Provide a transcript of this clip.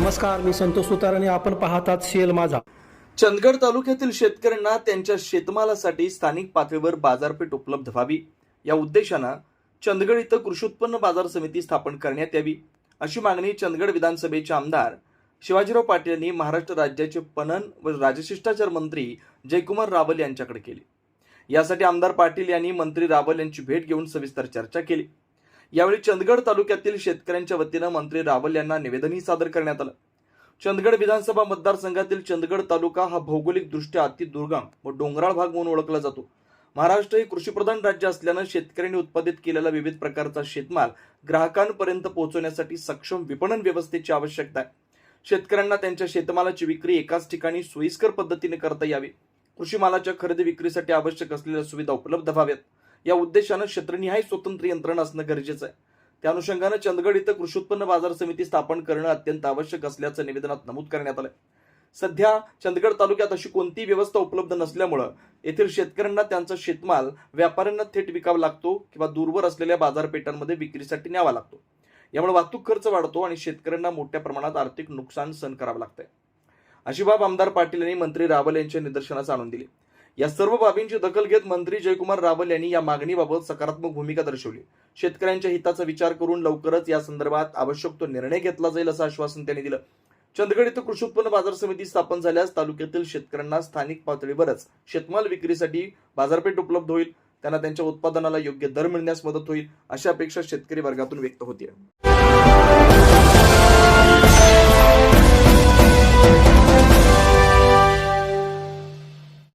नमस्कार, मी संतोष सुतार आणि आपण पाहतात शेल माझा. चंदगड तालुक्यातील शेतकऱ्यांना त्यांच्या शेतमालासाठी स्थानिक पातळीवर बाजारपेठ उपलब्ध व्हावी या उद्देशानं चंदगड इथं कृषी उत्पन्न बाजार समिती स्थापन करण्यात यावी अशी मागणी चंदगड विधानसभेचे आमदार शिवाजीराव पाटील यांनी महाराष्ट्र राज्याचे पणन व राजशिष्टाचार मंत्री जयकुमार रावल यांच्याकडे केली. यासाठी आमदार पाटील यांनी मंत्री रावल यांची भेट घेऊन सविस्तर चर्चा केली. यावेळी चंदगड तालुक्यातील शेतकऱ्यांच्या वतीनं मंत्री रावल यांना निवेदनही सादर करण्यात आलं. चंदगड विधानसभा मतदारसंघातील चंदगड तालुका हा भौगोलिकदृष्ट्या अति दुर्गम व डोंगराळ भाग म्हणून ओळखला जातो. महाराष्ट्र हे कृषीप्रधान राज्य असल्यानं शेतकऱ्यांनी उत्पादित केलेला विविध प्रकारचा शेतमाल ग्राहकांपर्यंत पोहोचवण्यासाठी सक्षम विपणन व्यवस्थेची आवश्यकता आहे. शेतकऱ्यांना त्यांच्या शेतमालाची विक्री एकाच ठिकाणी सोयीस्कर पद्धतीने करता यावी. कृषी मालाच्या खरेदी विक्रीसाठी आवश्यक असलेल्या सुविधा उपलब्ध व्हाव्यात या उद्देशानं क्षेत्रनिहाय स्वतंत्र यंत्रणा असणं गरजेचं आहे. त्या अनुषंगानं चंदगड इथं कृषी उत्पन्न बाजार समिती स्थापन करणं अत्यंत आवश्यक असल्याचं निवेदनात नमूद करण्यात आलं. सध्या चंदगड तालुक्यात अशी कोणतीही व्यवस्था उपलब्ध नसल्यामुळे येथील शेतकऱ्यांना त्यांचा शेतमाल व्यापाऱ्यांना थेट विकावा लागतो किंवा दूरवर असलेल्या बाजारपेठांमध्ये विक्रीसाठी न्यावा लागतो. यामुळे वाहतूक खर्च वाढतो आणि शेतकऱ्यांना मोठ्या प्रमाणात आर्थिक नुकसान सहन करावं लागतंय. अशी बाब आमदार पाटील यांनी मंत्री रावल यांच्या निदर्शनास आणून दिली. या सर्व बाबींची दखल घेत मंत्री जयकुमार रावल यांनी या मागणीबाबत सकारात्मक भूमिका दर्शवली. शेतकऱ्यांच्या हिताचा विचार करून लवकरच या संदर्भात आवश्यक तो निर्णय घेतला जाईल असं आश्वासन त्यांनी दिलं. चंदगड इथं कृषी उत्पन्न बाजार समिती स्थापन झाल्यास तालुक्यातील शेतकऱ्यांना स्थानिक पातळीवरच शेतमाल विक्रीसाठी बाजारपेठ उपलब्ध होईल. त्यांना त्यांच्या उत्पादनाला योग्य दर मिळण्यास मदत होईल अशी अपेक्षा शेतकरी वर्गातून व्यक्त होते.